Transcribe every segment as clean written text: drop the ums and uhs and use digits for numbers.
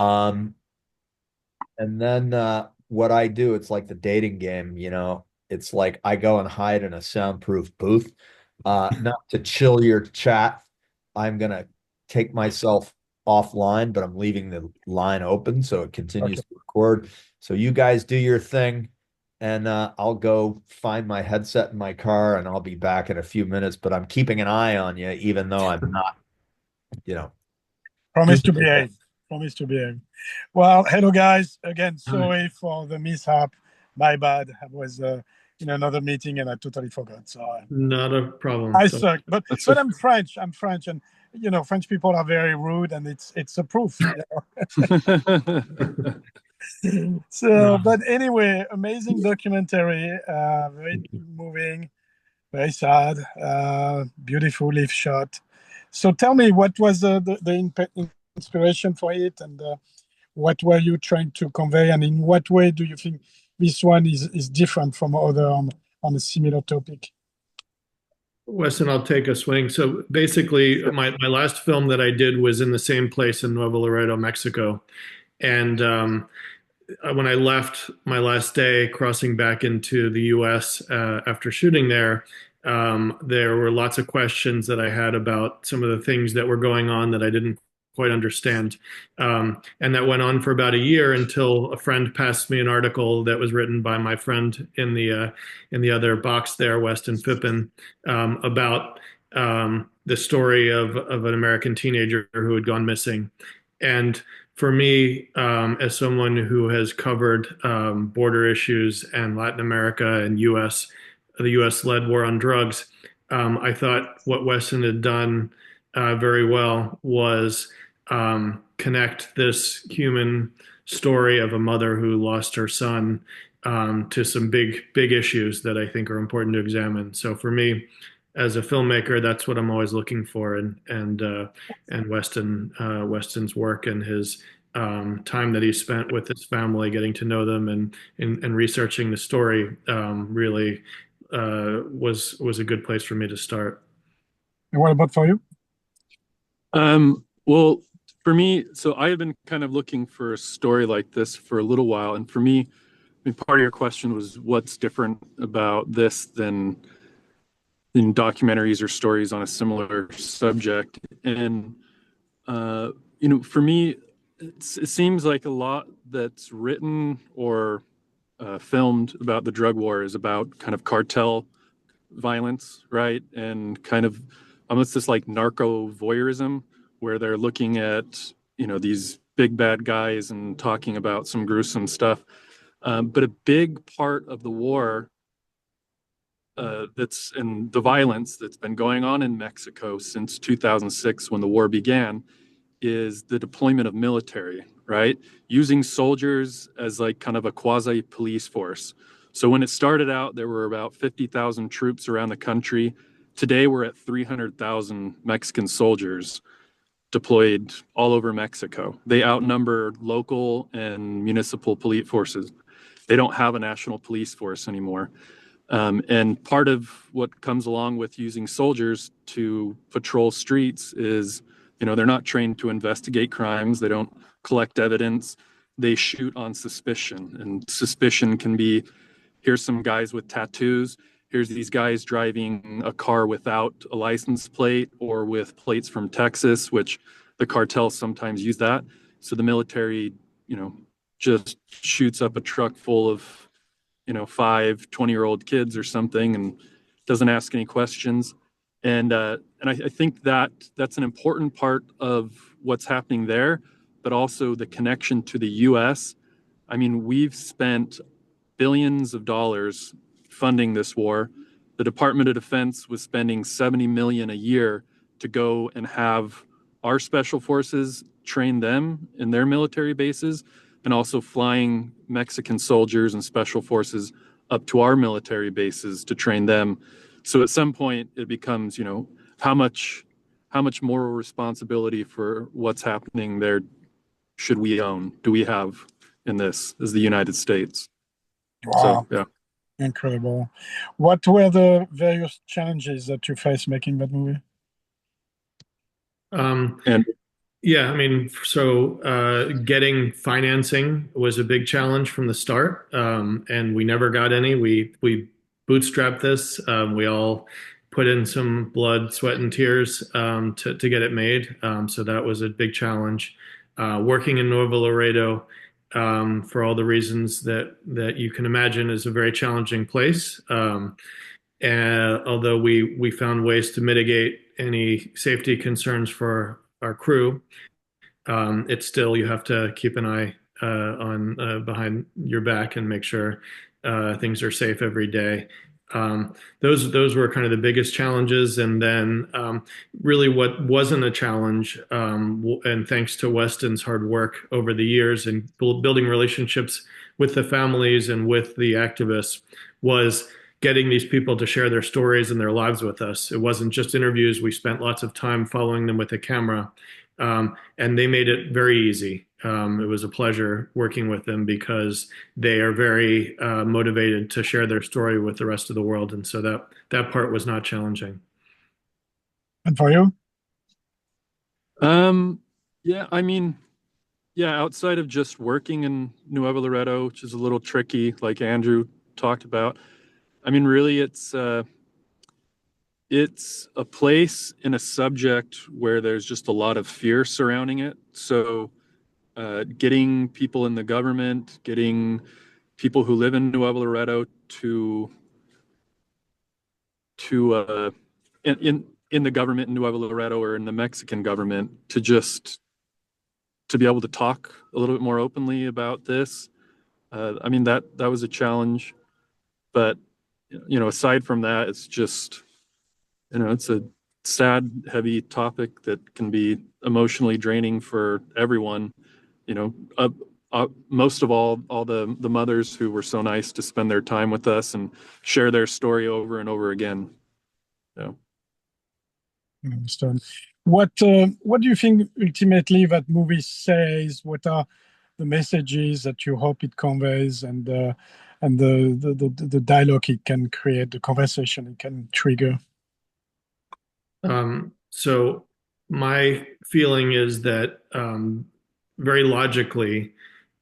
Um, and then what I do, it's like the dating game, you know. It's like I go and hide in a soundproof booth, not to chill your chat. I'm gonna take myself offline, but I'm leaving the line open so it Okay. continues to record. So you guys do your thing, and I'll go find my headset in my car, and I'll be back in a few minutes. But I'm keeping an eye on you, even though I'm not, you know, doing Promise to it. behave. Promise to behave. Well, hello guys. Again, sorry for the mishap. My bad. I was in another meeting and I totally forgot. So Not a problem. I So suck. But That's but I'm French. I'm French, and French people are very rude, and it's a proof. So, no. but anyway, amazing documentary. Very moving. Very sad. Beautifully shot. So tell me, what was the inspiration for it, and what were you trying to convey, and in what way do you think this one is different from other on a similar topic? Weston, I'll take a swing. So basically, my last film that I did was in the same place in Nuevo Laredo, Mexico. And when I left my last day crossing back into the US after shooting there were lots of questions that I had about some of the things that were going on that I didn't quite understand. And that went on for about a year until a friend passed me an article that was written by my friend in the other box there, Weston Phippen, about the story of an American teenager who had gone missing. And for me, as someone who has covered border issues and Latin America and the U.S. led war on drugs, I thought what Weston had done very well was connect this human story of a mother who lost her son to some big issues that I think are important to examine. So for me, as a filmmaker, that's what I'm always looking for, and Weston's work and his time that he spent with his family, getting to know them and researching the story, really was a good place for me to start. And what about for you? Well, for me, so I had been kind of looking for a story like this for a little while, and for me, I mean, part of your question was what's different about this than in documentaries or stories on a similar subject, and for me, it seems like a lot that's written or filmed about the drug war is about kind of cartel violence, right? And kind of almost this like narco voyeurism where they're looking at, these big bad guys and talking about some gruesome stuff. But a big part of the war that's and the violence that's been going on in Mexico since 2006 when the war began is the deployment of military, right? Using soldiers as like kind of a quasi police force. So when it started out, there were about 50,000 troops around the country. Today, we're at 300,000 Mexican soldiers deployed all over Mexico. They outnumber local and municipal police forces. They don't have a national police force anymore. And part of what comes along with using soldiers to patrol streets is, they're not trained to investigate crimes. They don't collect evidence. They shoot on suspicion. And suspicion can be here's some guys with tattoos. Here's these guys driving a car without a license plate or with plates from Texas, which the cartels sometimes use that. So the military, just shoots up a truck full of, 5 20-year-old kids or something and doesn't ask any questions. And I think that that's an important part of what's happening there, but also the connection to the U.S. I mean, we've spent billions of dollars funding this war. The Department of Defense was spending 70 million a year to go and have our special forces train them in their military bases, and also flying Mexican soldiers and special forces up to our military bases to train them. So at some point it becomes, how much how much moral responsibility for what's happening there should we own? Do we have in this as the United States? So Wow, yeah. incredible. What were the various challenges that you faced making that movie? Um, And Yeah, I mean, so getting financing was a big challenge from the start, and we never got any. We bootstrapped this. We all put in some blood, sweat, and tears to get it made. So that was a big challenge. Working in Nuevo Laredo, for all the reasons that you can imagine, is a very challenging place. And although we found ways to mitigate any safety concerns for our crew, it's still, you have to keep an eye on behind your back and make sure things are safe every day. Those were kind of the biggest challenges, and then really what wasn't a challenge, and thanks to Weston's hard work over the years and building relationships with the families and with the activists, was getting these people to share their stories and their lives with us. It wasn't just interviews. We spent lots of time following them with a camera. And they made it very easy. It was a pleasure working with them because they are very motivated to share their story with the rest of the world, and so that part was not challenging. And for you? Um, yeah, I mean, yeah, outside of just working in Nuevo Laredo, which is a little tricky, like Andrew talked about, I mean, really, it's a place in a subject where there's just a lot of fear surrounding it. So, getting people in the government, getting people who live in Nuevo Laredo to in the government in Nuevo Laredo or in the Mexican government to be able to talk a little bit more openly about this. I mean, that was a challenge, but aside from that, it's just, it's a sad, heavy topic that can be emotionally draining for everyone. You know, most of all the mothers who were so nice to spend their time with us and share their story over and over again. So. I understand. What do you think ultimately that movie says? What are the messages that you hope it conveys, and the dialogue it can create, the conversation it can trigger? So my feeling is that very logically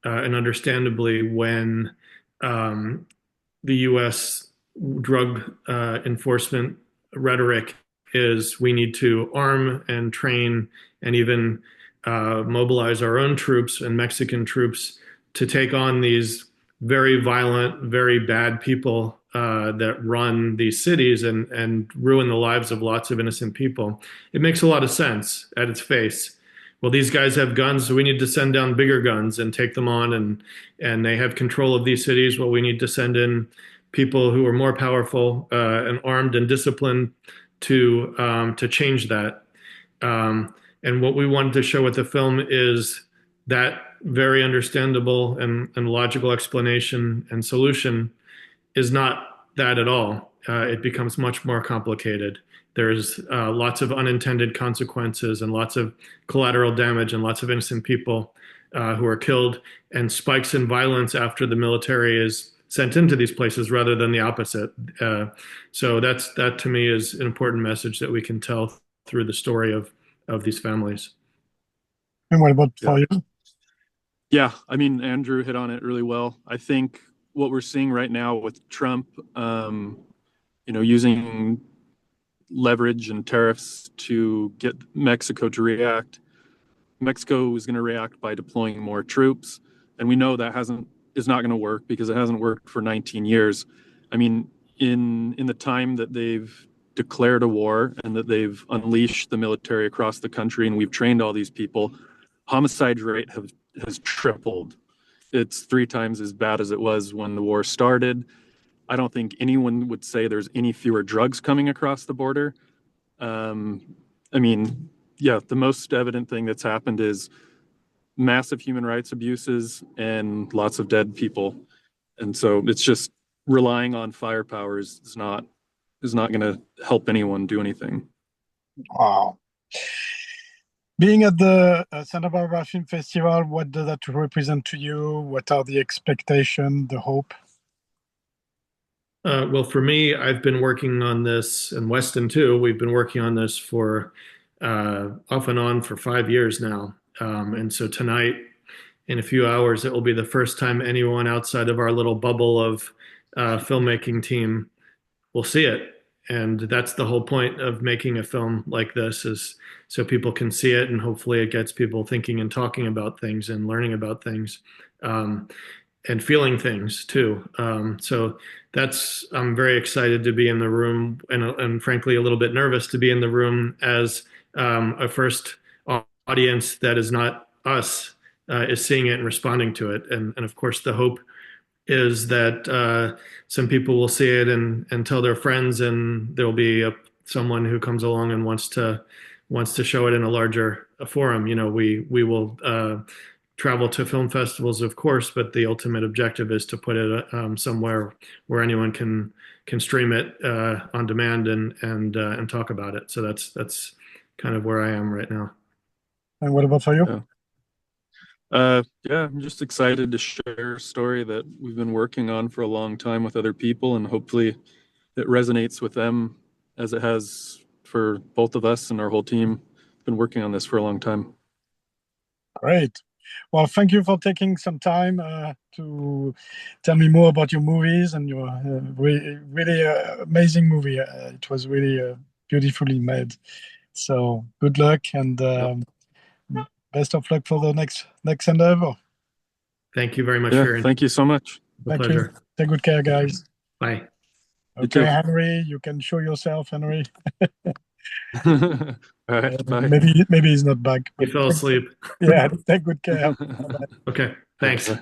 and understandably, when um, the U.S. drug enforcement rhetoric is we need to arm and train and even mobilize our own troops and Mexican troops to take on these very violent, very bad people that run these cities and ruin the lives of lots of innocent people. It makes a lot of sense at its face. Well, these guys have guns, so we need to send down bigger guns and take them on, and they have control of these cities. Well, we need to send in people who are more powerful and armed and disciplined to change that. And what we wanted to show with the film is that very understandable and logical explanation and solution is not that at all. It becomes much more complicated. There's lots of unintended consequences and lots of collateral damage and lots of innocent people who are killed, and spikes in violence after the military is sent into these places rather than the opposite. So that to me is an important message that we can tell through the story of these families. And what about Yeah. for you? Yeah, I mean, Andrew hit on it really well. I think what we're seeing right now with Trump, using leverage and tariffs to get Mexico to react. Mexico is going to react by deploying more troops, and we know that is not going to work because it hasn't worked for 19 years. I mean, in the time that they've declared a war and that they've unleashed the military across the country and we've trained all these people, homicide rate has tripled. It's 3 times as bad as it was when the war started. I don't think anyone would say there's any fewer drugs coming across the border. I mean, yeah, the most evident thing that's happened is massive human rights abuses and lots of dead people. And so it's just relying on firepower is not going to help anyone do anything. Wow. Being at the Santa Barbara Film Festival, what does that represent to you? What are the expectations, the hope? Well, for me, I've been working on this, and Weston too. We've been working on this for off and on for 5 years now. And so tonight, in a few hours, it will be the first time anyone outside of our little bubble of filmmaking team will see it. And that's the whole point of making a film like this, is so people can see it, and hopefully it gets people thinking and talking about things and learning about things. And feeling things too. So I'm very excited to be in the room, and frankly a little bit nervous to be in the room as a first audience that is not us is seeing it and responding to it. And of course the hope is that some people will see it and tell their friends, and there'll be someone who comes along and wants to show it in a larger forum. We will travel to film festivals, of course, but the ultimate objective is to put it somewhere where anyone can stream it on demand and talk about it. So that's kind of where I am right now. And what about for you? Yeah, I'm just excited to share a story that we've been working on for a long time with other people, and hopefully it resonates with them as it has for both of us and our whole team. Been working on this for a long time. Great. Well, thank you for taking some time to tell me more about your movies and your really amazing movie. It was really beautifully made. So good luck, and best of luck for the next endeavor. Thank you very much, Yeah, Sharon. thank you so much. Thank Pleasure. you. Take good care, guys. Bye. Okay, Henry, you can show yourself, Henry. All right, bye. Maybe he's not back. He fell asleep. Yeah, take good care. Bye-bye. Okay, thanks. Bye.